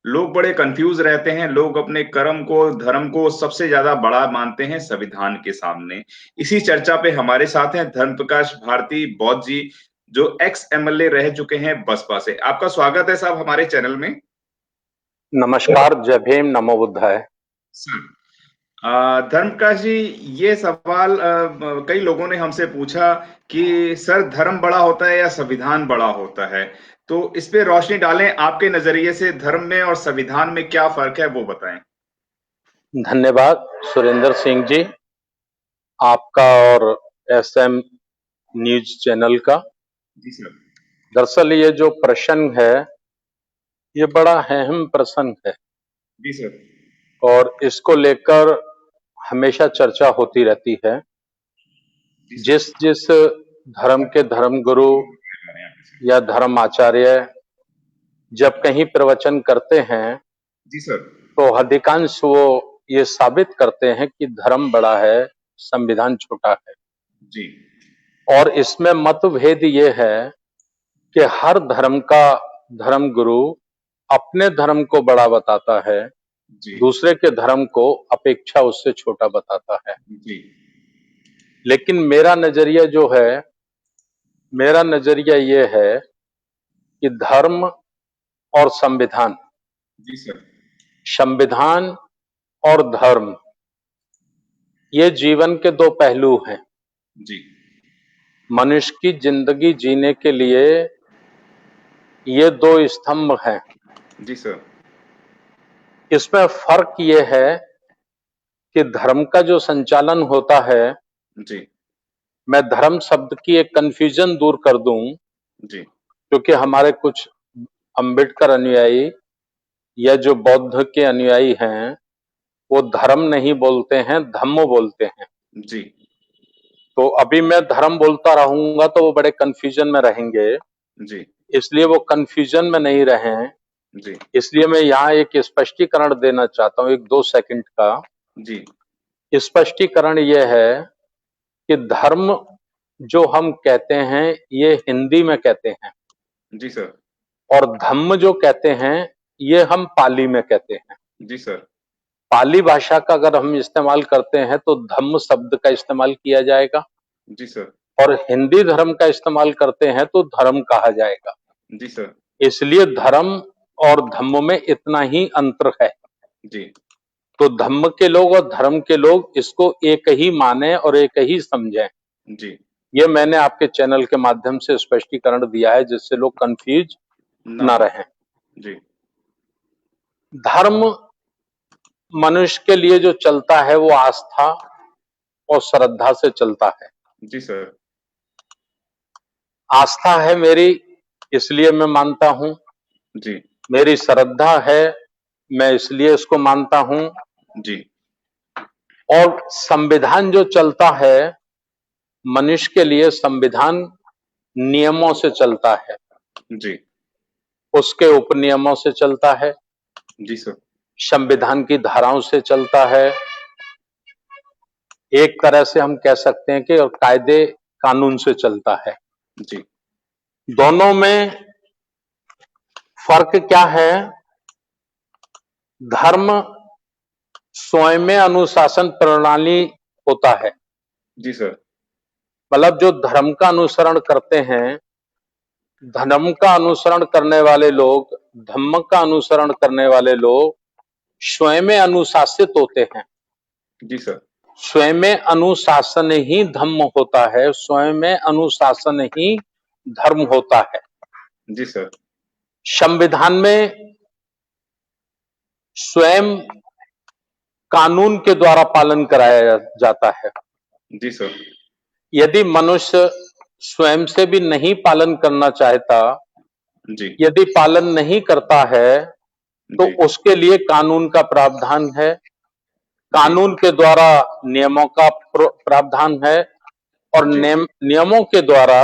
लोग बड़े कंफ्यूज रहते हैं। लोग अपने कर्म को, धर्म को सबसे ज्यादा बड़ा मानते हैं संविधान के सामने। इसी चर्चा पे हमारे साथ हैं धर्म प्रकाश भारती बौद्ध जी, जो एक्स एमएलए रह चुके हैं बसपा से। आपका स्वागत है साहब हमारे चैनल में। नमस्कार, जय भीम, नमो बुद्धाय। धर्म प्रकाश जी, ये सवाल कई लोगों ने हमसे पूछा कि सर, धर्म बड़ा होता है या संविधान बड़ा होता है? तो इस पे रोशनी डालें। आपके नजरिए से धर्म में और संविधान में क्या फर्क है, वो बताएं। धन्यवाद सुरेंद्र सिंह जी, आपका और एसएम न्यूज चैनल का। जी सर। दरअसल ये जो प्रश्न है, ये बड़ा अहम प्रश्न है जी सर। और इसको लेकर हमेशा चर्चा होती रहती है। जी सर। जिस जिस धर्म के धर्म गुरु या धर्म आचार्य जब कहीं प्रवचन करते हैं जी सर। तो अधिकांश वो ये साबित करते हैं कि धर्म बड़ा है, संविधान छोटा है। जी। और इसमें मतभेद ये है कि हर धर्म का धर्म गुरु अपने धर्म को बड़ा बताता है, जी। दूसरे के धर्म को अपेक्षा उससे छोटा बताता है। जी। लेकिन मेरा नजरिया ये है कि धर्म और संविधान, जी सर। संविधान और धर्म, ये जीवन के दो पहलू हैं। जी। मनुष्य की जिंदगी जीने के लिए ये दो स्तंभ हैं। जी सर। इसमें फर्क ये है कि धर्म का जो संचालन होता है, जी। मैं धर्म शब्द की एक कंफ्यूजन दूर कर दूं, जी। क्योंकि हमारे कुछ अंबेडकर अनुयायी या जो बौद्ध के अनुयायी हैं, वो धर्म नहीं बोलते हैं, धम्म बोलते हैं। जी। तो अभी मैं धर्म बोलता रहूंगा तो वो बड़े कंफ्यूजन में रहेंगे, जी। इसलिए वो कंफ्यूजन में नहीं रहें, जी। इसलिए मैं यहाँ एक स्पष्टीकरण देना चाहता हूँ, एक 2 सेकंड का। जी। स्पष्टीकरण ये है कि धर्म जो हम कहते हैं ये हिंदी में कहते हैं, जी सर। और धम्म जो कहते हैं ये हम पाली में कहते हैं। जी सर। पाली भाषा का अगर हम इस्तेमाल करते हैं तो धम्म शब्द का इस्तेमाल किया जाएगा, जी सर। और हिंदी धर्म का इस्तेमाल करते हैं तो धर्म कहा जाएगा। जी सर। इसलिए धर्म और धम्म में इतना ही अंतर है। जी। तो धम्म के लोग और धर्म के लोग इसको एक ही माने और एक ही समझें। जी। ये मैंने आपके चैनल के माध्यम से स्पष्टीकरण दिया है, जिससे लोग कंफ्यूज ना ना हो। रहें। जी। धर्म मनुष्य के लिए जो चलता है वो आस्था और श्रद्धा से चलता है। जी सर। आस्था है मेरी, इसलिए मैं मानता हूं। जी। मेरी श्रद्धा है, मैं इसलिए इसको मानता हूं। जी। और संविधान जो चलता है, मनुष्य के लिए संविधान नियमों से चलता है, जी। उसके उपनियमों से चलता है, जी सर। संविधान की धाराओं से चलता है। एक तरह से हम कह सकते हैं कि और कायदे कानून से चलता है। जी। दोनों में फर्क क्या है? धर्म स्वयं में अनुशासन प्रणाली होता है। जी सर। मतलब जो धर्म का अनुसरण करते हैं, धर्म का अनुसरण करने वाले लोग, धम्म का अनुसरण करने वाले लोग स्वयं में अनुशासित होते हैं। जी सर। स्वयं में अनुशासन ही धम्म होता है, स्वयं में अनुशासन ही धर्म होता है। जी सर। संविधान में स्वयं कानून के द्वारा पालन कराया जाता है। जी सर। यदि मनुष्य स्वयं से भी नहीं पालन करना चाहता, जी। यदि पालन नहीं करता है, तो जी। उसके लिए कानून का प्रावधान है। जी। कानून के द्वारा नियमों का प्रावधान है, और जी। नियमों के द्वारा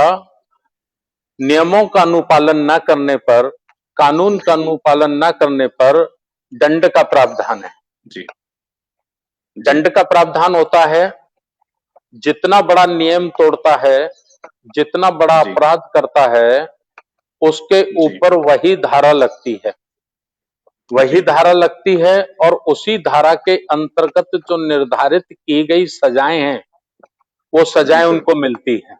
नियमों का अनुपालन न करने पर, कानून का अनुपालन न करने पर दंड का प्रावधान है। जी। दंड का प्रावधान होता है, जितना बड़ा नियम तोड़ता है, जितना बड़ा जी। अपराध करता है, उसके जी। ऊपर वही धारा लगती है। वही धारा लगती है और उसी धारा के अंतर्गत जो निर्धारित की गई सजाएं हैं वो जी सजाएं सर। उनको मिलती हैं।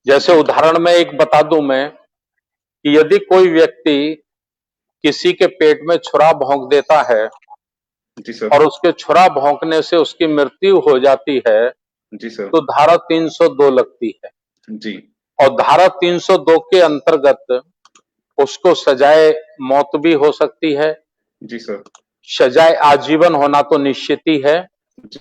जैसे जी उदाहरण में एक बता दूं मैं कि यदि कोई व्यक्ति किसी के पेट में छुरा भोंक देता है जी सर। और उसके छुरा भोंकने से उसकी मृत्यु हो जाती है जी सर। तो धारा 302 लगती है जी और धारा 302 के अंतर्गत उसको सजाए मौत भी हो सकती है, जी सर। सजाए आजीवन होना तो निश्चित ही है जी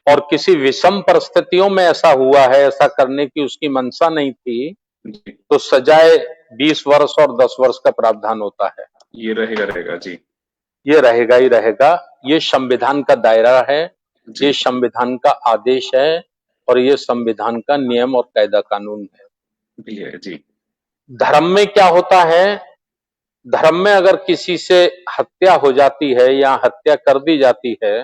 और किसी विषम परिस्थितियों में ऐसा हुआ है, ऐसा करने की उसकी मंशा नहीं थी, जी तो सजाए 20 वर्ष और 10 वर्ष का प्रावधान होता है। ये रहेगा जी। ये रहेगा ही रहेगा। ये संविधान का दायरा है, जी ये संविधान का आदेश है और ये संविधान का नियम और कायदा कानून है। भी है जी। धर्म में क्या होता है, धर्म में अगर किसी से हत्या हो जाती है या हत्या कर दी जाती है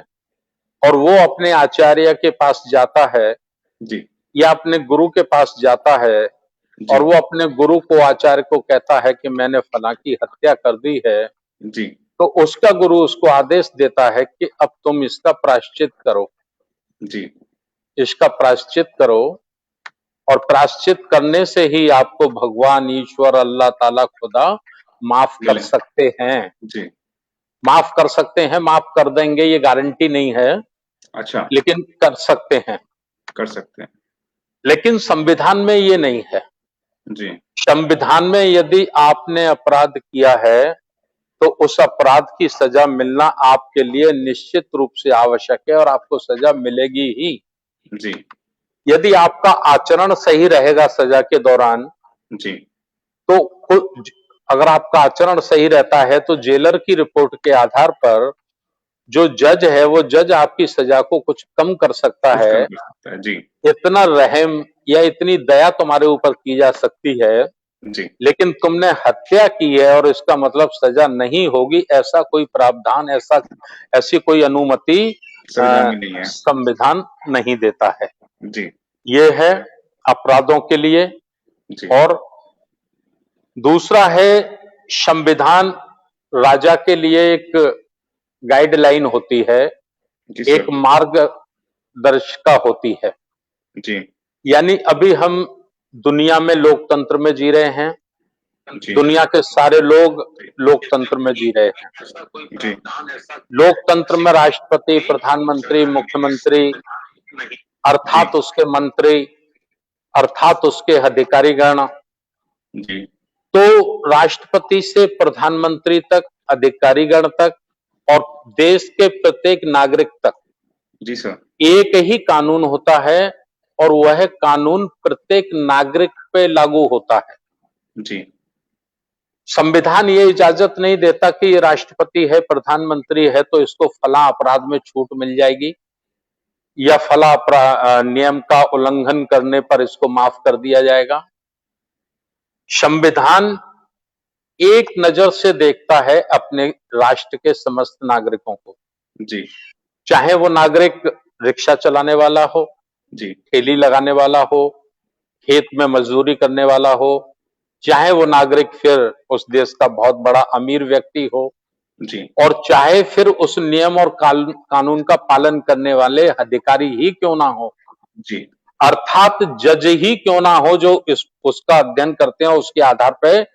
और वो अपने आचार्य के पास जाता है जी या अपने गुरु के पास जाता है जी और वो अपने गुरु को आचार्य को कहता है कि मैंने फला की हत्या कर दी है, जी तो उसका गुरु उसको आदेश देता है कि अब तुम इसका प्रायश्चित करो, जी इसका प्रायश्चित करो और प्रायश्चित करने से ही आपको भगवान ईश्वर अल्लाह ताला खुदा माफ कर मिले। सकते हैं। जी माफ कर सकते हैं, माफ कर देंगे ये गारंटी नहीं है, अच्छा। लेकिन कर सकते हैं। कर सकते हैं। लेकिन संविधान में ये नहीं है। जी संविधान में यदि आपने अपराध किया है तो उस अपराध की सजा मिलना आपके लिए निश्चित रूप से आवश्यक है और आपको सजा मिलेगी ही। जी यदि आपका आचरण सही रहेगा सजा के दौरान जी तो अगर आपका आचरण सही रहता है तो जेलर की रिपोर्ट के आधार पर जो जज है वो जज आपकी सजा को कुछ कम कर सकता कुछ कम है। कर सकता है। जी इतना रहम या इतनी दया तुम्हारे ऊपर की जा सकती है, जी लेकिन तुमने हत्या की है और इसका मतलब सजा नहीं होगी, ऐसा कोई प्रावधान, ऐसी कोई अनुमति संविधान में नहीं है। संविधान नहीं देता है। जी ये है अपराधों के लिए। जी और दूसरा है संविधान राजा के लिए एक गाइडलाइन होती है, जी एक सर। मार्गदर्शिका होती है। जी यानी अभी हम दुनिया में लोकतंत्र में जी रहे हैं, जी दुनिया के सारे लोग लोकतंत्र में जी रहे हैं। जी लोकतंत्र में राष्ट्रपति, प्रधानमंत्री, मुख्यमंत्री जी अर्थात उसके मंत्री, अर्थात उसके अधिकारीगण, जी तो राष्ट्रपति से प्रधानमंत्री तक, अधिकारीगण तक और देश के प्रत्येक नागरिक तक जी सर। एक ही कानून होता है और वह कानून प्रत्येक नागरिक पे लागू होता है। जी संविधान ये इजाजत नहीं देता कि ये राष्ट्रपति है, प्रधानमंत्री है तो इसको फला अपराध में छूट मिल जाएगी या फला नियम का उल्लंघन करने पर इसको माफ कर दिया जाएगा। संविधान एक नजर से देखता है अपने राष्ट्र के समस्त नागरिकों को, जी चाहे वो नागरिक रिक्शा चलाने वाला हो, जी ठेली लगाने वाला हो, खेत में मजदूरी करने वाला हो, चाहे वो नागरिक फिर उस देश का बहुत बड़ा अमीर व्यक्ति हो जी और चाहे फिर उस नियम और कानून का पालन करने वाले अधिकारी ही क्यों ना हो, जी अर्थात जज ही क्यों ना हो जो उसका अध्ययन करते हैं, उसके आधार पर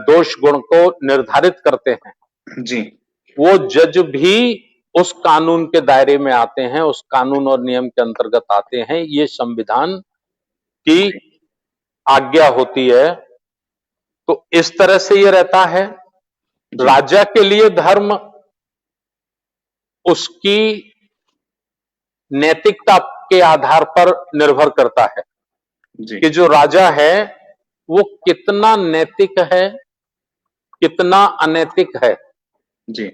दोष गुण को निर्धारित करते हैं, जी वो जज भी उस कानून के दायरे में आते हैं, उस कानून और नियम के अंतर्गत आते हैं। ये संविधान की जी आज्ञा होती है। तो इस तरह से ये रहता है। जी राजा के लिए धर्म उसकी नैतिकता के आधार पर निर्भर करता है जी कि जो राजा है वो कितना नैतिक है, कितना अनैतिक है, जी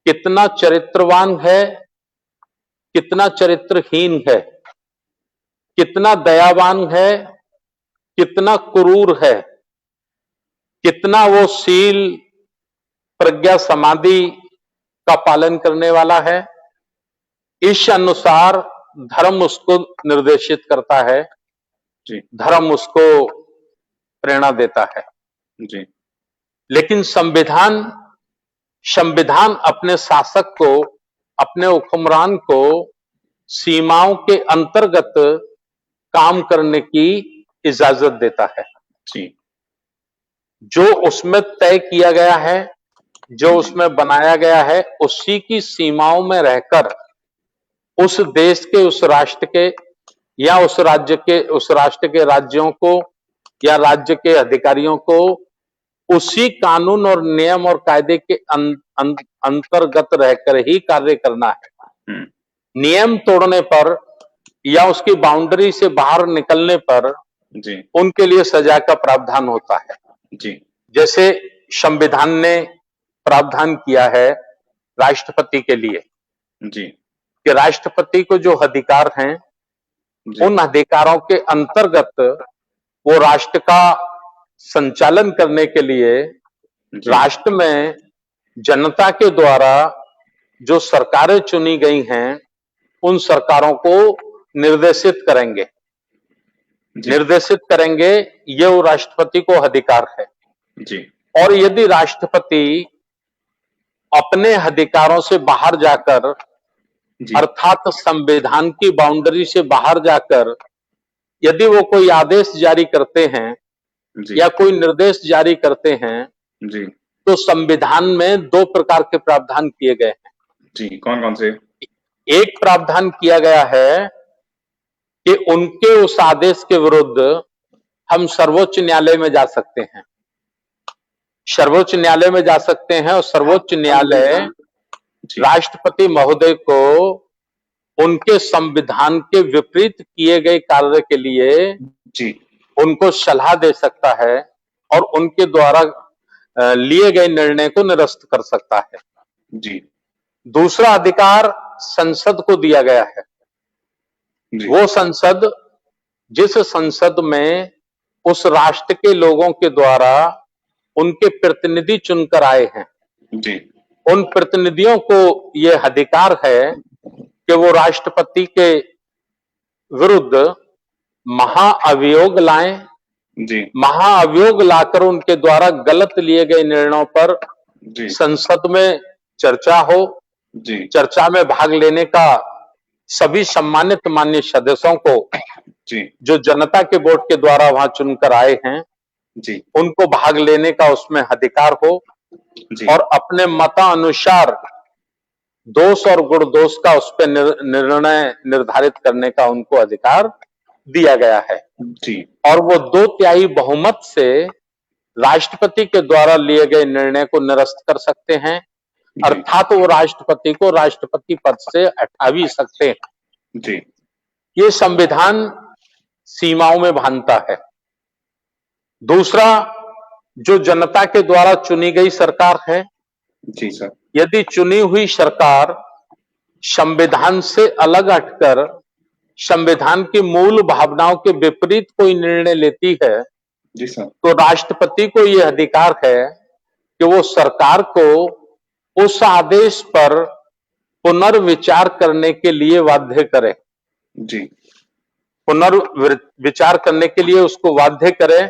कितना चरित्रवान है, कितना चरित्रहीन है, कितना दयावान है, कितना क्रूर है, कितना वो शील, प्रज्ञा, समाधि का पालन करने वाला है। इस अनुसार धर्म उसको निर्देशित करता है, जी धर्म उसको प्रेरणा देता है। जी लेकिन संविधान संविधान अपने शासक को, अपने हुक्मरान को सीमाओं के अंतर्गत काम करने की इजाजत देता है। जी जो उसमें तय किया गया है, जो उसमें बनाया गया है, उसी की सीमाओं में रहकर उस देश के, उस राष्ट्र के या उस राज्य के, उस राष्ट्र के राज्यों को या राज्य के अधिकारियों को उसी कानून और नियम और कायदे के अंतर्गत रहकर ही कार्य करना है। नियम तोड़ने पर या उसकी बाउंड्री से बाहर निकलने पर जी उनके लिए सजा का प्रावधान होता है। जी जैसे संविधान ने प्रावधान किया है राष्ट्रपति के लिए जी कि राष्ट्रपति को जो अधिकार हैं, जी उन अधिकारों के अंतर्गत वो राष्ट्र का संचालन करने के लिए जी राष्ट्र में जनता के द्वारा जो सरकारें चुनी गई हैं, उन सरकारों को निर्देशित करेंगे। जी निर्देशित करेंगे, ये वो राष्ट्रपति को अधिकार है। जी और यदि राष्ट्रपति अपने अधिकारों से बाहर जाकर, जी अर्थात संविधान की बाउंड्री से बाहर जाकर यदि वो कोई आदेश जारी करते हैं जी या कोई निर्देश जारी करते हैं, जी तो संविधान में दो प्रकार के प्रावधान किए गए हैं। जी कौन कौन से? एक प्रावधान किया गया है कि उनके उस आदेश के विरुद्ध हम सर्वोच्च न्यायालय में जा सकते हैं। सर्वोच्च न्यायालय में जा सकते हैं और सर्वोच्च न्यायालय जी राष्ट्रपति महोदय को उनके संविधान के विपरीत किए गए कार्य के लिए जी उनको सलाह दे सकता है और उनके द्वारा लिए गए निर्णय को निरस्त कर सकता है। जी दूसरा अधिकार संसद को दिया गया है। जी वो संसद, जिस संसद में उस राष्ट्र के लोगों के द्वारा उनके प्रतिनिधि चुनकर आए हैं, जी उन प्रतिनिधियों को यह अधिकार है कि वो राष्ट्रपति के विरुद्ध महाअभियोग लाएं, जी महाअभियोग लाकर उनके द्वारा गलत लिए गए निर्णयों पर जी संसद में चर्चा हो। जी चर्चा में भाग लेने का सभी सम्मानित माननीय सदस्यों को, जी जो जनता के वोट के द्वारा वहां चुनकर आए हैं, जी उनको भाग लेने का उसमें अधिकार हो जी और अपने मतानुसार दोष और गुण दोष का उस पर निर्णय निर्धारित करने का उनको अधिकार दिया गया है। जी और वो 2/3 बहुमत से राष्ट्रपति के द्वारा लिए गए निर्णय को निरस्त कर सकते हैं, अर्थात वो राष्ट्रपति को राष्ट्रपति पद से हटा भी सकते हैं। जी ये संविधान सीमाओं में बांधता है। दूसरा, जो जनता के द्वारा चुनी गई सरकार है, जी सर यदि चुनी हुई सरकार संविधान से अलग हटकर संविधान की मूल भावनाओं के विपरीत कोई निर्णय लेती है, जी सर तो राष्ट्रपति को यह अधिकार है कि वो सरकार को उस आदेश पर पुनर्विचार करने के लिए बाध्य करे। जी पुनर्विचार करने के लिए उसको बाध्य करे,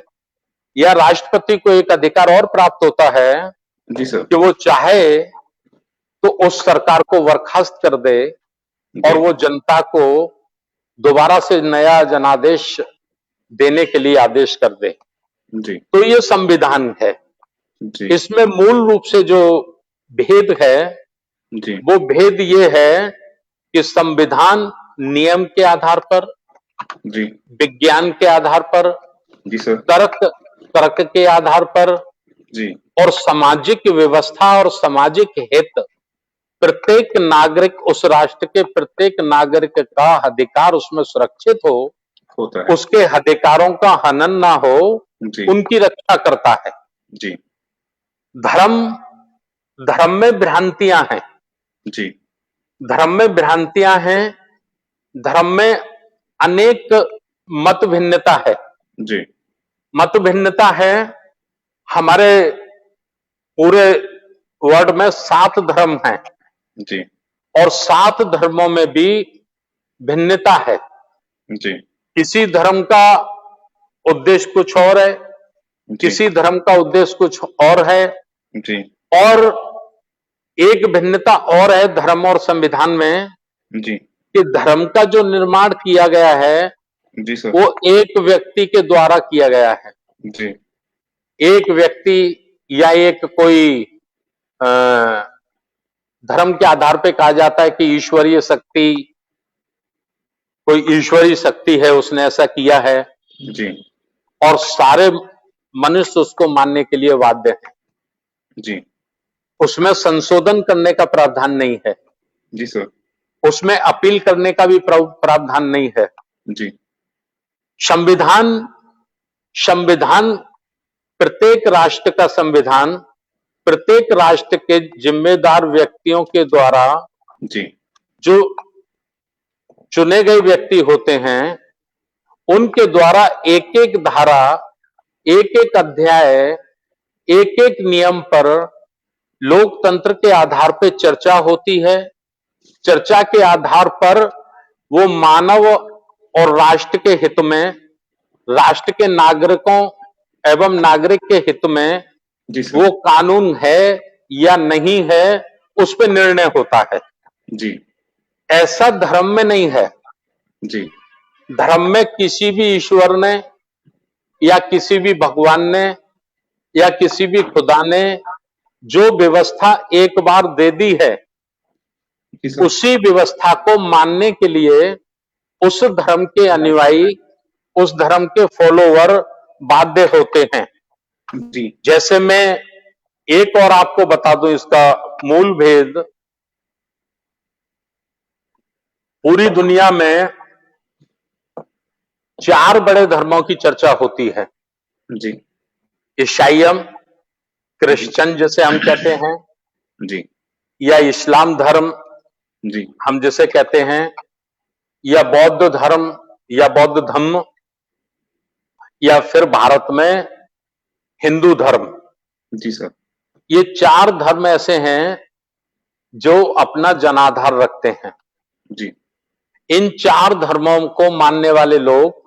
या राष्ट्रपति को एक अधिकार और प्राप्त होता है जी सर कि वो चाहे तो उस सरकार को बर्खास्त कर दे और वो जनता को दोबारा से नया जनादेश देने के लिए आदेश कर दे। जी तो ये संविधान है। जी इसमें मूल रूप से जो भेद है, जी वो भेद ये है कि संविधान नियम के आधार पर, जी विज्ञान के आधार पर, जी सर तर्क के आधार पर जी और सामाजिक व्यवस्था और सामाजिक हित, प्रत्येक नागरिक, उस राष्ट्र के प्रत्येक नागरिक का अधिकार उसमें सुरक्षित हो, होता है। उसके अधिकारों का हनन ना हो, जी उनकी रक्षा करता है। जी धर्म में भ्रांतियां हैं, जी धर्म में भ्रांतियां हैं, धर्म में अनेक मत भिन्नता है। जी मत भिन्नता है। हमारे पूरे वर्ल्ड में 7 धर्म हैं जी और 7 धर्मों में भी भिन्नता है। जी किसी धर्म का उद्देश्य कुछ और है, जी किसी धर्म का उद्देश्य कुछ और है, जी और एक भिन्नता और है धर्म और संविधान में जी कि धर्म का जो निर्माण किया गया है जी सर। वो एक व्यक्ति के द्वारा किया गया है। जी एक व्यक्ति या एक कोई अ, धर्म के आधार पे कहा जाता है कि ईश्वरीय शक्ति, कोई ईश्वरीय शक्ति है, उसने ऐसा किया है जी और सारे मनुष्य उसको मानने के लिए बाध्य हैं। जी उसमें संशोधन करने का प्रावधान नहीं है, जी सर। उसमें अपील करने का भी प्रावधान नहीं है। जी संविधान संविधान प्रत्येक राष्ट्र का संविधान प्रत्येक राष्ट्र के जिम्मेदार व्यक्तियों के द्वारा, जी जो चुने गए व्यक्ति होते हैं, उनके द्वारा एक एक धारा, एक एक अध्याय, एक एक नियम पर लोकतंत्र के आधार पर चर्चा होती है। चर्चा के आधार पर वो मानव और राष्ट्र के हित में, राष्ट्र के नागरिकों एवं नागरिक के हित में जी सर। वो कानून है या नहीं है, उस पर निर्णय होता है। जी ऐसा धर्म में नहीं है। जी धर्म में किसी भी ईश्वर ने या किसी भी भगवान ने या किसी भी खुदा ने जो व्यवस्था एक बार दे दी है, जी सर। उसी व्यवस्था को मानने के लिए उस धर्म के अनुयायी, उस धर्म के फॉलोवर बाध्य होते हैं। जी जैसे मैं एक और आपको बता दूं इसका मूल भेद। पूरी दुनिया में 4 बड़े धर्मों की चर्चा होती है। जी ईसाईयम, क्रिश्चियन जिसे हम कहते हैं, जी या इस्लाम धर्म जी हम जिसे कहते हैं, या बौद्ध धर्म या बौद्ध धम्म, या फिर भारत में हिंदू धर्म। जी सर। ये 4 धर्म ऐसे हैं जो अपना जनाधार रखते हैं। जी इन 4 धर्मों को मानने वाले लोग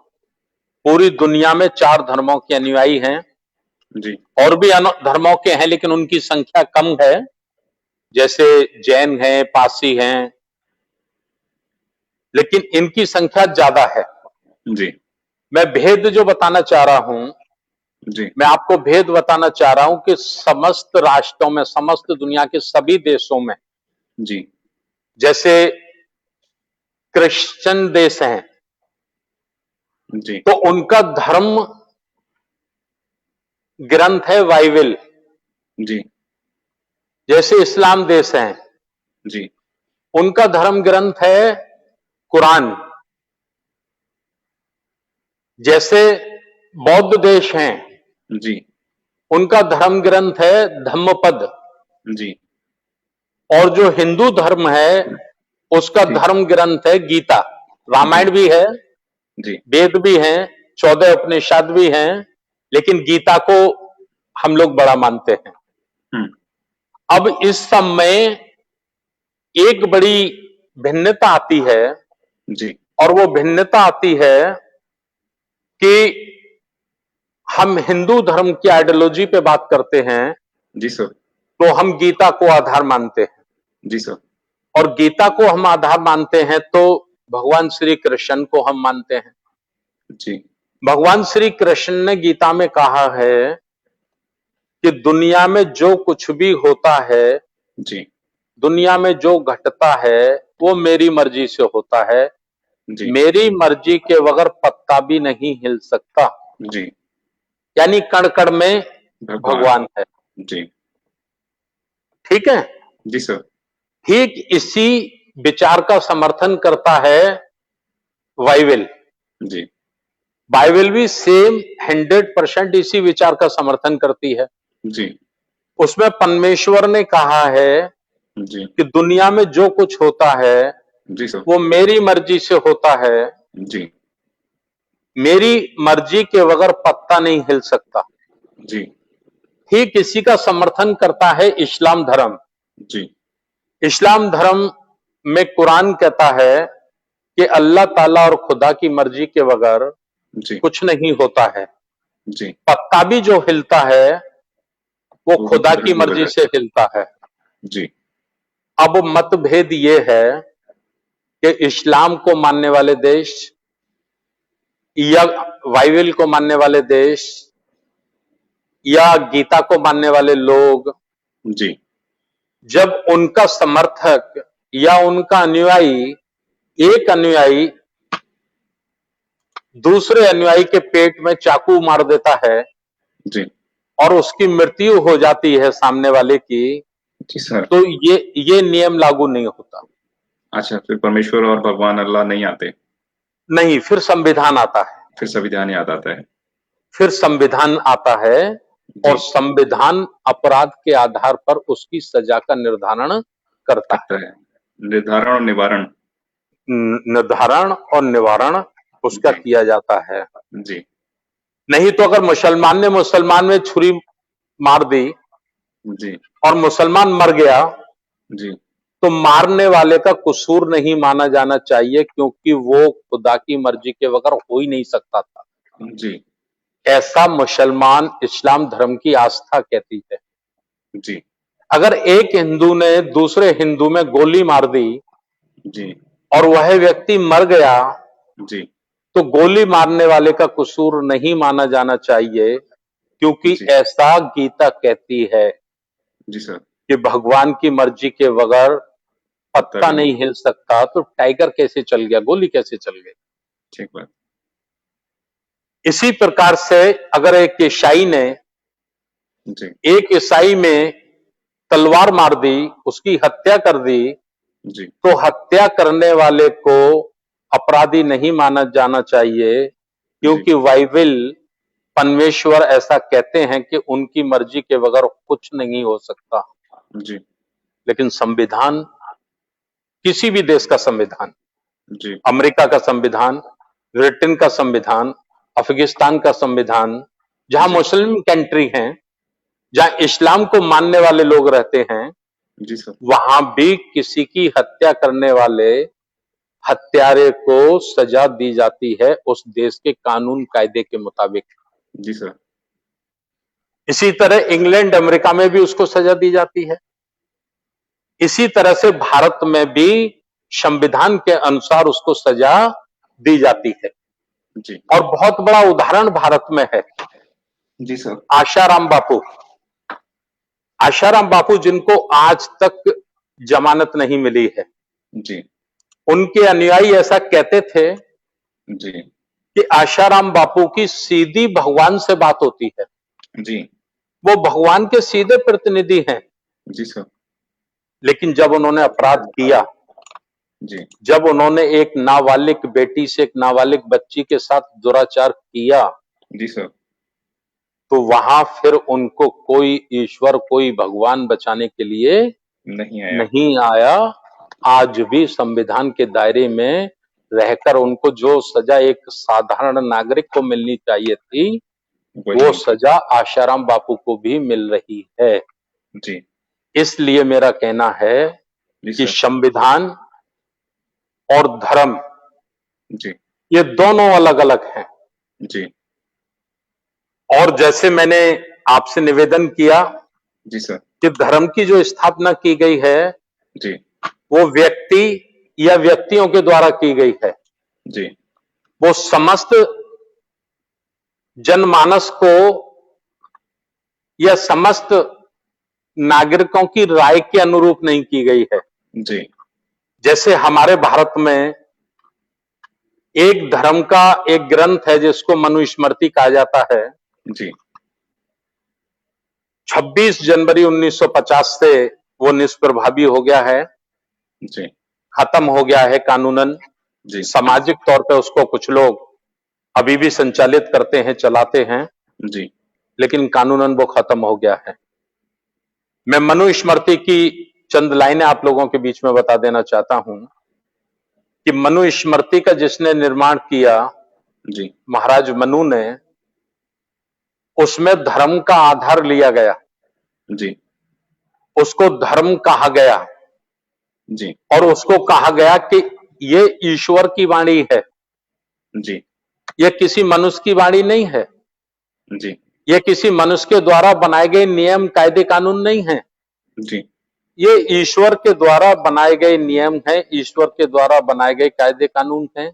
पूरी दुनिया में 4 धर्मों के अनुयायी हैं। जी और भी धर्मों के हैं लेकिन उनकी संख्या कम है, जैसे जैन हैं, पारसी हैं, लेकिन इनकी संख्या ज्यादा है। जी मैं भेद जो बताना चाह रहा हूं, जी मैं आपको भेद बताना चाह रहा हूं कि समस्त राष्ट्रों में, समस्त दुनिया के सभी देशों में, जी जैसे क्रिश्चियन देश हैं जी तो उनका धर्म ग्रंथ है बाइबल। जी जैसे इस्लाम देश हैं, जी उनका धर्म ग्रंथ है कुरान। जैसे बौद्ध देश हैं, जी उनका धर्म ग्रंथ है धम्मपद। जी और जो हिंदू धर्म है उसका जी धर्म ग्रंथ है गीता। रामायण भी है, जी वेद भी हैं, 14 उपनिषद भी हैं, लेकिन गीता को हम लोग बड़ा मानते हैं। अब इस सब में एक बड़ी भिन्नता आती है, जी और वो भिन्नता आती है कि हम हिंदू धर्म की आइडियोलॉजी पे बात करते हैं जी सर। तो हम गीता को आधार मानते हैं, जी सर। और गीता को हम आधार मानते हैं तो भगवान श्री कृष्ण को हम मानते हैं। जी भगवान श्री कृष्ण ने गीता में कहा है कि दुनिया में जो कुछ भी होता है, जी दुनिया में जो घटता है वो मेरी मर्जी से होता है। जी मेरी मर्जी के बगैर पत्ता भी नहीं हिल सकता। जी यानी कण कण में भगवान है। जी ठीक है। जी सर। ठीक इसी विचार का समर्थन करता है बाइबल। जी बाइबल भी सेम 100% इसी विचार का समर्थन करती है। जी उसमें परमेश्वर ने कहा है जी कि दुनिया में जो कुछ होता है जी सर। वो मेरी मर्जी से होता है। जी मेरी मर्जी के बगैर पत्ता नहीं हिल सकता। जी ठीक इसी का समर्थन करता है इस्लाम धर्म। जी इस्लाम धर्म में कुरान कहता है कि अल्लाह ताला और खुदा की मर्जी के बगैर जी कुछ नहीं होता है। जी पत्ता भी जो हिलता है वो खुदा की मर्जी से हिलता है। जी अब मतभेद ये है कि इस्लाम को मानने वाले देश या बाइबल को मानने वाले देश या गीता को मानने वाले लोग, जी जब उनका समर्थक या उनका अनुयायी, एक अनुयायी दूसरे अनुयायी के पेट में चाकू मार देता है जी और उसकी मृत्यु हो जाती है सामने वाले की, जी सर। तो ये नियम लागू नहीं होता। अच्छा, फिर परमेश्वर और भगवान अल्लाह नहीं आते, नहीं, फिर संविधान आता है, फिर संविधान याद आता है। फिर संविधान आता है और जी संविधान अपराध के आधार पर उसकी सजा का निर्धारण करता है। करता है, निर्धारण और निवारण। निर्धारण और निवारण उसका जी किया जाता है। जी नहीं तो अगर मुसलमान ने मुसलमान में छुरी मार दी जी और मुसलमान मर गया, जी तो मारने वाले का कसूर नहीं माना जाना चाहिए, क्योंकि वो खुदा की मर्जी के बगैर हो ही नहीं सकता था। जी ऐसा मुसलमान इस्लाम धर्म की आस्था कहती है। जी अगर एक हिंदू ने दूसरे हिंदू में गोली मार दी जी और वह व्यक्ति मर गया, जी तो गोली मारने वाले का कसूर नहीं माना जाना चाहिए, क्योंकि जी ऐसा गीता कहती है जी सर। कि भगवान की मर्जी के बगैर पत्ता तभी नहीं हिल सकता, तो टाइगर कैसे चल गया, गोली कैसे चल गई। ठीक बात। इसी प्रकार से अगर एक ईसाई ने जी एक ईसाई में तलवार मार दी, उसकी हत्या कर दी, जी तो हत्या करने वाले को अपराधी नहीं माना जाना चाहिए, जी क्योंकि बाइबल, परमेश्वर ऐसा कहते हैं कि उनकी मर्जी के बगैर कुछ नहीं हो सकता। जी लेकिन संविधान, किसी भी देश का संविधान, जी अमेरिका का संविधान, ब्रिटेन का संविधान, अफगानिस्तान का संविधान, जहां जी मुस्लिम कंट्री हैं, जहां इस्लाम को मानने वाले लोग रहते हैं, जी सर। वहां भी किसी की हत्या करने वाले हत्यारे को सजा दी जाती है उस देश के कानून कायदे के मुताबिक। जी सर। इसी तरह इंग्लैंड, अमेरिका में भी उसको सजा दी जाती है। इसी तरह से भारत में भी संविधान के अनुसार उसको सजा दी जाती है। जी और बहुत बड़ा उदाहरण भारत में है जी सर। आशाराम बापू। आशाराम बापू, जिनको आज तक जमानत नहीं मिली है, जी उनके अनुयायी ऐसा कहते थे जी कि आशाराम बापू की सीधी भगवान से बात होती है, जी वो भगवान के सीधे प्रतिनिधि हैं। जी सर। लेकिन जब उन्होंने अपराध किया, जी जब उन्होंने एक नाबालिग बेटी से, एक नाबालिग बच्ची के साथ दुराचार किया, जी सर। तो वहां फिर उनको कोई ईश्वर, कोई भगवान बचाने के लिए नहीं आया। नहीं आया। आज भी संविधान के दायरे में रहकर उनको जो सजा एक साधारण नागरिक को मिलनी चाहिए थी, वही वो नहीं। सजा आशाराम बापू को भी मिल रही है। जी इसलिए मेरा कहना है जी कि सर। संविधान और धर्म, जी ये दोनों अलग अलग हैं। जी और जैसे मैंने आपसे निवेदन किया जी सर। कि धर्म की जो स्थापना की गई है, जी वो व्यक्ति या व्यक्तियों के द्वारा की गई है। जी वो समस्त जनमानस को या समस्त नागरिकों की राय के अनुरूप नहीं की गई है। जी जैसे हमारे भारत में एक धर्म का एक ग्रंथ है जिसको मनुस्मृति कहा जाता है। जी 26 जनवरी 1950 से वो निष्प्रभावी हो गया है, जी खत्म हो गया है कानूनन। जी सामाजिक तौर पे उसको कुछ लोग अभी भी संचालित करते हैं, चलाते हैं, जी लेकिन कानूनन वो खत्म हो गया है। मैं मनुस्मृति की चंद लाइनें आप लोगों के बीच में बता देना चाहता हूं कि मनुस्मृति का जिसने निर्माण किया, जी महाराज मनु ने, उसमें धर्म का आधार लिया गया, जी उसको धर्म कहा गया जी और उसको कहा गया कि ये ईश्वर की वाणी है, जी ये किसी मनुष्य की वाणी नहीं है, जी ये किसी मनुष्य के द्वारा बनाए गए नियम, कायदे, कानून नहीं है। जी ये ईश्वर के द्वारा बनाए गए नियम हैं, ईश्वर के द्वारा बनाए गए कायदे कानून हैं।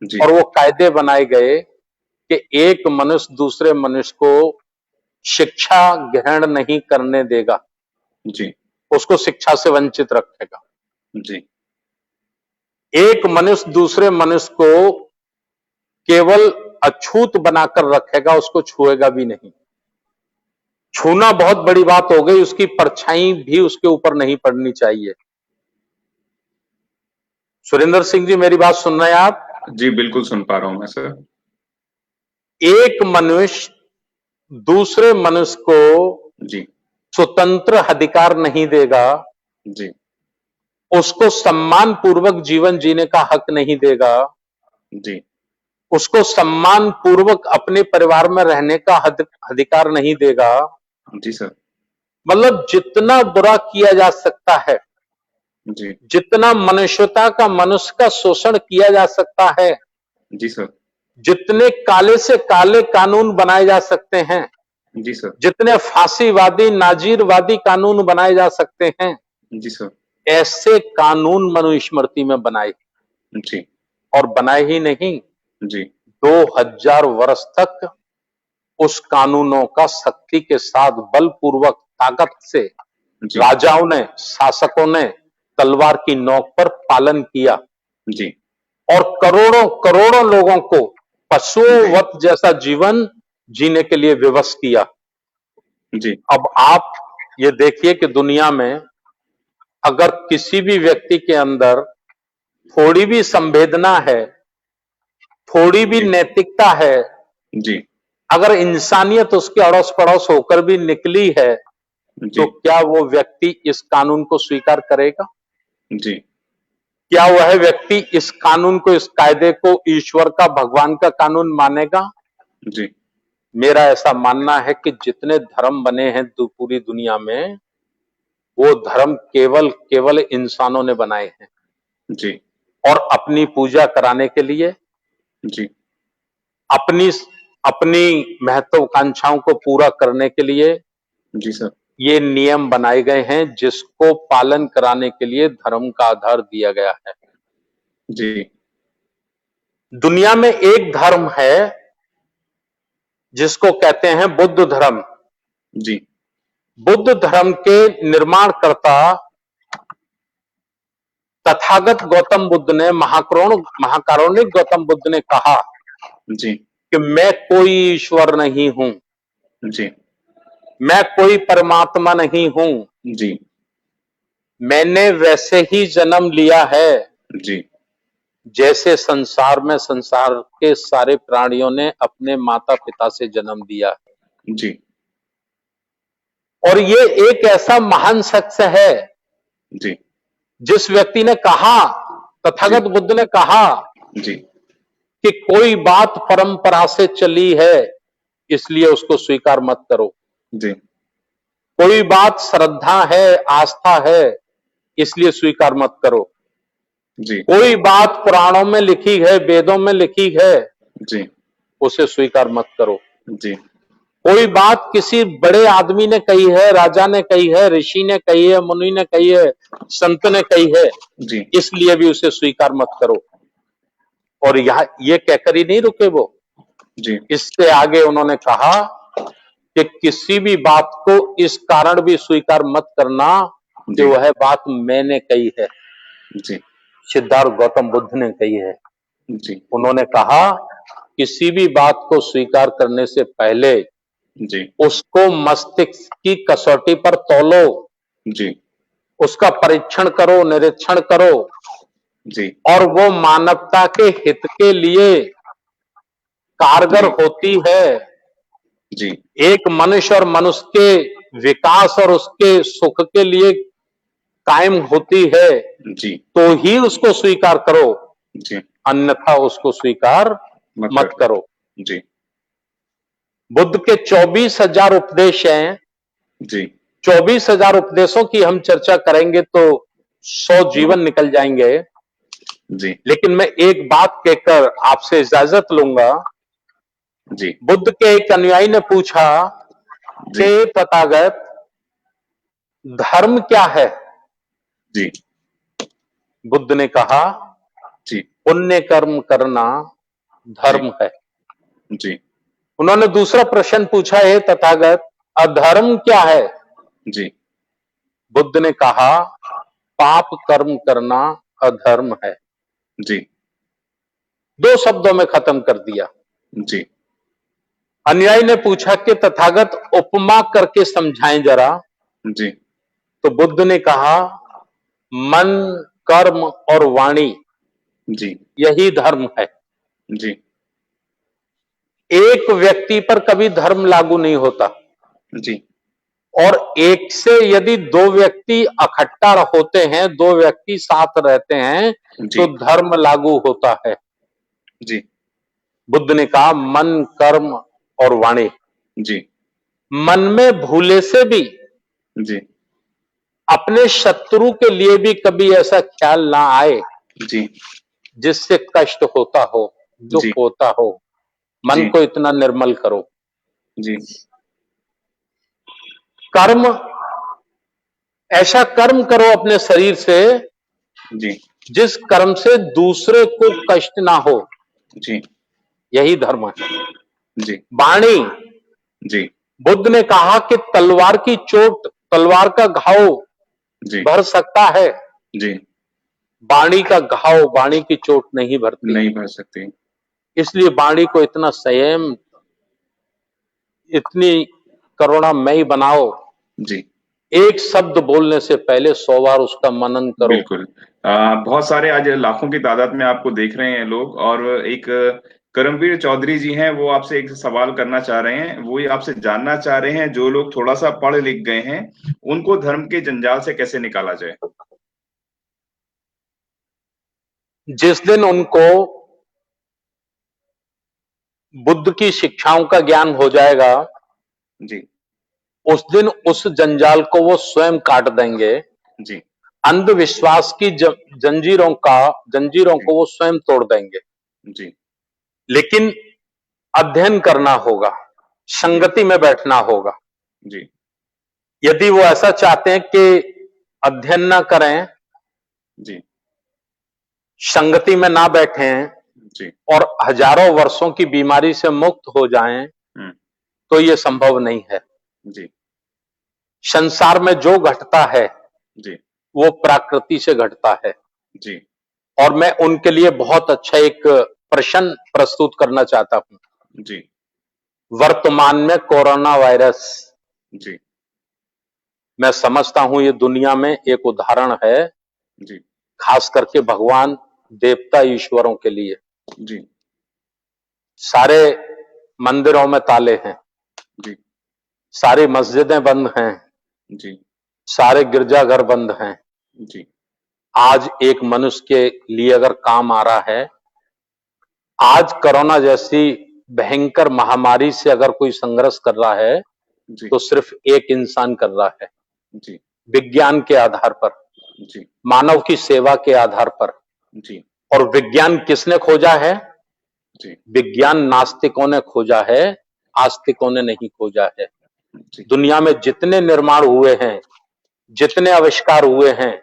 जी और वो कायदे बनाए गए कि एक मनुष्य दूसरे मनुष्य को शिक्षा ग्रहण नहीं करने देगा, जी उसको शिक्षा से वंचित रखेगा। जी एक मनुष्य दूसरे मनुष्य को केवल अछूत बनाकर रखेगा, उसको छुएगा भी नहीं। छूना बहुत बड़ी बात हो गई, उसकी परछाई भी उसके ऊपर नहीं पड़नी चाहिए। सुरेंद्र सिंह जी, मेरी बात सुन रहे हैं आप? जी बिल्कुल सुन पा रहा हूं मैं सर। एक मनुष्य दूसरे मनुष्य को जी स्वतंत्र अधिकार नहीं देगा, जी उसको सम्मान पूर्वक जीवन जीने का हक नहीं देगा, जी उसको सम्मान पूर्वक अपने परिवार में रहने का अधिकार नहीं देगा। जी सर। मतलब जितना बुरा किया जा सकता है, जी जितना मनुष्यता का, मनुष्य का शोषण किया जा सकता है, जी सर। जितने काले से काले कानून बनाए जा सकते हैं, जी सर। जितने फांसीवादी नाजीरवादी कानून बनाए जा सकते हैं, जी सर। ऐसे कानून मनुस्मृति में बनाए। जी और बनाए ही नहीं, जी 2000 वर्ष तक उस कानूनों का सख्ती के साथ, बलपूर्वक, ताकत से जी राजाओं ने, शासकों ने तलवार की नोक पर पालन किया जी और करोड़ों करोड़ों लोगों को पशुवत जैसा जीवन जीने के लिए विवश किया। जी अब आप ये देखिए कि दुनिया में अगर किसी भी व्यक्ति के अंदर थोड़ी भी संवेदना है, थोड़ी भी जी नैतिकता है, जी अगर इंसानियत उसके अड़ोस पड़ोस होकर भी निकली है, तो जी क्या वो व्यक्ति इस कानून को स्वीकार करेगा? जी क्या वह व्यक्ति इस कानून को, इस कायदे को ईश्वर का, भगवान का कानून मानेगा? जी मेरा ऐसा मानना है कि जितने धर्म बने हैं पूरी दुनिया में, वो धर्म केवल केवल इंसानों ने बनाए हैं, जी और अपनी पूजा कराने के लिए, जी अपनी अपनी महत्वाकांक्षाओं को पूरा करने के लिए जी सर। ये नियम बनाए गए हैं, जिसको पालन कराने के लिए धर्म का आधार दिया गया है। जी दुनिया में एक धर्म है जिसको कहते हैं बुद्ध धर्म। जी बुद्ध धर्म के निर्माणकर्ता तथागत गौतम बुद्ध ने, महाकारुणिक गौतम बुद्ध ने कहा जी कि मैं कोई ईश्वर नहीं हूं, जी मैं कोई परमात्मा नहीं हूं, जी मैंने वैसे ही जन्म लिया है जी जैसे संसार में संसार के सारे प्राणियों ने अपने माता पिता से जन्म दिया है। जी और ये एक ऐसा महान शख्स है जी जिस व्यक्ति ने कहा, तथागत बुद्ध ने कहा जी कि कोई बात परंपरा से चली है इसलिए उसको स्वीकार मत करो, जी कोई बात श्रद्धा है, आस्था है, इसलिए स्वीकार मत करो, जी कोई बात पुराणों में लिखी है, वेदों में लिखी है, जी उसे स्वीकार मत करो, जी कोई बात किसी बड़े आदमी ने कही है, राजा ने कही है, ऋषि ने कही है, मुनि ने कही है, संत ने कही है, जी इसलिए भी उसे स्वीकार मत करो। और यह ये कहकर ही नहीं रुके वो, जी इससे आगे उन्होंने कहा कि किसी भी बात को इस कारण भी स्वीकार मत करना कि जी वह बात मैंने कही है, जी सिद्धार्थ गौतम बुद्ध ने कही है। जी उन्होंने कहा किसी भी बात को स्वीकार करने से पहले जी उसको मस्तिष्क की कसौटी पर तौलो, जी उसका परीक्षण करो, निरीक्षण करो, जी और वो मानवता के हित के लिए कारगर जी होती है, जी एक मनुष्य और मनुष्य के विकास और उसके सुख के लिए कायम होती है, जी तो ही उसको स्वीकार करो, जी अन्यथा उसको स्वीकार मत करो। जी बुद्ध के 24,000 उपदेश हैं। जी 24,000 उपदेशों की हम चर्चा करेंगे तो 100 जीवन निकल जाएंगे, जी लेकिन मैं एक बात कहकर आपसे इजाजत लूंगा। जी बुद्ध के एक अनुयायी ने पूछा जी कि तथागत, धर्म क्या है? जी बुद्ध ने कहा जी पुण्य कर्म करना जी धर्म है। जी उन्होंने दूसरा प्रश्न पूछा है तथागत अधर्म क्या है? जी बुद्ध ने कहा पाप कर्म करना अधर्म है। जी दो शब्दों में खत्म कर दिया। जी अनुयायी ने पूछा कि तथागत उपमा करके समझाएं जरा। जी तो बुद्ध ने कहा मन, कर्म और वाणी जी यही धर्म है। जी एक व्यक्ति पर कभी धर्म लागू नहीं होता, जी और एक से यदि दो व्यक्ति इकट्ठा होते हैं, दो व्यक्ति साथ रहते हैं, जी तो धर्म लागू होता है। जी बुद्ध ने कहा मन, कर्म और वाणी। जी मन में भूले से भी, जी अपने शत्रु के लिए भी कभी ऐसा ख्याल ना आए जी जिससे कष्ट होता हो, दुख जी होता हो। मन जी को इतना निर्मल करो। जी कर्म, ऐसा कर्म करो अपने शरीर से जी जिस कर्म से दूसरे को कष्ट ना हो, जी यही धर्म है। जी वाणी, जी बुद्ध ने कहा कि तलवार की चोट, तलवार का घाव जी भर सकता है, जी वाणी का घाव, वाणी की चोट नहीं भरती। नहीं भर सकते। इसलिए वाणी को इतना संयम, इतनी करुणामयी बनाओ। जी एक शब्द बोलने से पहले 100 बार उसका मनन करो। बिल्कुल। बहुत सारे आज लाखों की तादाद में आपको देख रहे हैं लोग, और एक करमवीर चौधरी जी हैं, वो आपसे एक सवाल करना चाह रहे हैं। वो ये आपसे जानना चाह रहे हैं, जो लोग थोड़ा सा पढ़ लिख गए हैं उनको धर्म के जंजाल से कैसे निकाला जाए। जिस दिन उनको बुद्ध की शिक्षाओं का ज्ञान हो जाएगा, जी उस दिन उस जंजाल को वो स्वयं काट देंगे। जी अंधविश्वास की जंजीरों जी को वो स्वयं तोड़ देंगे। जी लेकिन अध्ययन करना होगा, जी संगति में बैठना होगा। जी यदि वो ऐसा चाहते हैं कि अध्ययन ना करें, जी संगति में ना बैठें जी और हजारों वर्षों की बीमारी से मुक्त हो जाएं, हम्म तो ये संभव नहीं है। जी संसार में जो घटता है जी वो प्रकृति से घटता है। जी और मैं उनके लिए बहुत अच्छा एक प्रश्न प्रस्तुत करना चाहता हूं। जी वर्तमान में कोरोना वायरस, जी मैं समझता हूं ये दुनिया में एक उदाहरण है, जी खास करके भगवान, देवता, ईश्वरों के लिए। जी सारे मंदिरों में ताले हैं, जी सारी मस्जिदें बंद हैं, जी सारे गिरजाघर बंद हैं। जी आज एक मनुष्य के लिए अगर काम आ रहा है, आज कोरोना जैसी भयंकर महामारी से अगर कोई संघर्ष कर रहा है, जी तो सिर्फ एक इंसान कर रहा है, जी विज्ञान के आधार पर, जी मानव की सेवा के आधार पर। जी और विज्ञान किसने खोजा है? जी विज्ञान नास्तिकों ने खोजा है, आस्तिकों ने नहीं खोजा है। जी दुनिया में जितने निर्माण हुए हैं, जितने आविष्कार हुए हैं,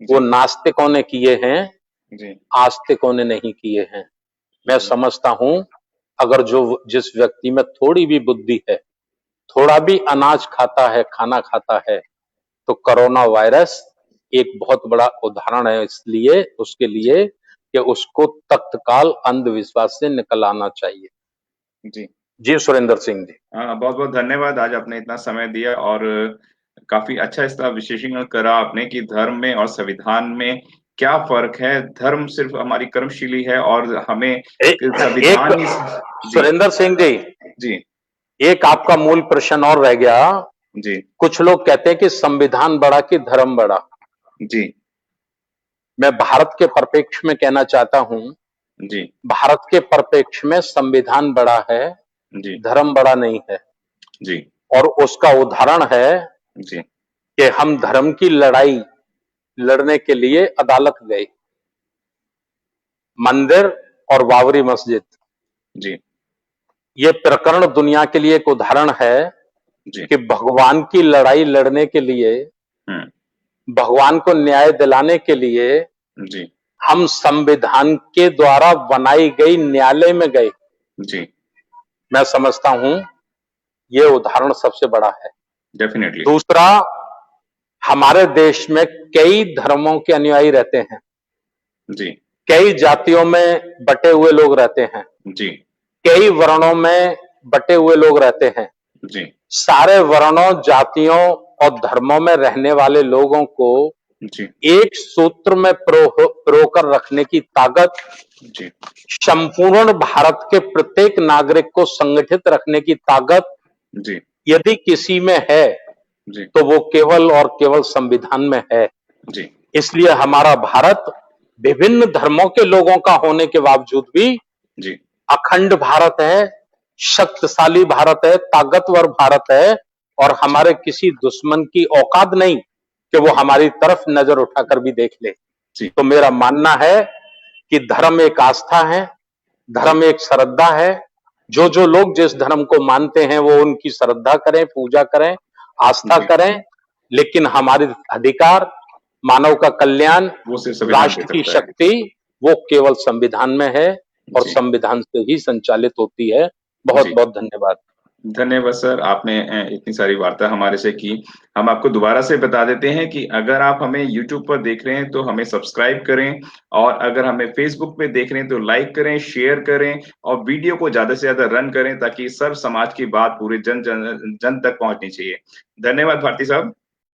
वो जी नास्तिकों ने किए हैं, जी आस्तिकों ने नहीं किए हैं। मैं जी समझता हूं अगर जिस व्यक्ति में थोड़ी भी बुद्धि है, थोड़ा भी अनाज खाता है, खाना खाता है, तो कोरोना वायरस एक बहुत बड़ा उदाहरण है इसलिए उसके लिए कि उसको तत्काल अंधविश्वास से निकल आना चाहिए। जी जी सुरेंद्र सिंह जी। हाँ, बहुत बहुत धन्यवाद, आज आपने इतना समय दिया और काफी अच्छा इसका विश्लेषण करा आपने कि धर्म में और संविधान में क्या फर्क है। धर्म सिर्फ हमारी कर्मशीली है और हमें एक संविधान ही। जी सुरेंद्र सिंह जी, जी एक आपका मूल प्रश्न और रह गया। जी कुछ लोग कहते हैं कि संविधान बड़ा कि धर्म बड़ा। जी मैं भारत के परिप्रेक्ष्य में कहना चाहता हूं, जी भारत के परिप्रेक्ष्य में संविधान बड़ा है, जी धर्म बड़ा नहीं है। जी और उसका उदाहरण है जी कि हम धर्म की लड़ाई लड़ने के लिए अदालत गए, मंदिर और बाबरी मस्जिद, जी ये प्रकरण दुनिया के लिए एक उदाहरण है जी कि भगवान की लड़ाई लड़ने के लिए हम्म भगवान को न्याय दिलाने के लिए जी हम संविधान के द्वारा बनाई गई न्यायालय में गए। जी मैं समझता हूं ये उदाहरण सबसे बड़ा है। डेफिनेटली दूसरा, हमारे देश में कई धर्मों के अनुयायी रहते हैं, जी कई जातियों में बटे हुए लोग रहते हैं, जी कई वर्णों में बटे हुए लोग रहते हैं। जी सारे वर्णों, जातियों और धर्मों में रहने वाले लोगों को जी एक सूत्र में पिरोकर रखने की ताकत, जी संपूर्ण भारत के प्रत्येक नागरिक को संगठित रखने की ताकत जी यदि किसी में है जी तो वो केवल और केवल संविधान में है। जी इसलिए हमारा भारत विभिन्न धर्मों के लोगों का होने के बावजूद भी जी अखंड भारत है, शक्तिशाली भारत है, ताकतवर भारत है, और हमारे किसी दुश्मन की औकात नहीं कि वो हमारी तरफ नजर उठाकर भी देख ले। जी तो मेरा मानना है कि धर्म एक आस्था है, धर्म एक श्रद्धा है। जो जो लोग जिस धर्म को मानते हैं वो उनकी श्रद्धा करें, पूजा करें, आस्था जी करें, लेकिन हमारे अधिकार, मानव का कल्याण, वो सिर्फ संविधान दे राष्ट्र की सकता है। शक्ति वो केवल संविधान में है और जी संविधान से ही संचालित होती है। बहुत जी बहुत धन्यवाद। धन्यवाद सर, आपने इतनी सारी वार्ता हमारे से की। हम आपको दोबारा से बता देते हैं कि अगर आप हमें यूट्यूब पर देख रहे हैं तो हमें सब्सक्राइब करें, और अगर हमें फेसबुक पे देख रहे हैं तो लाइक करें, शेयर करें, और वीडियो को ज्यादा से ज्यादा रन करें ताकि सर्व समाज की बात पूरे जन तक पहुंचनी चाहिए। धन्यवाद भारती साहब।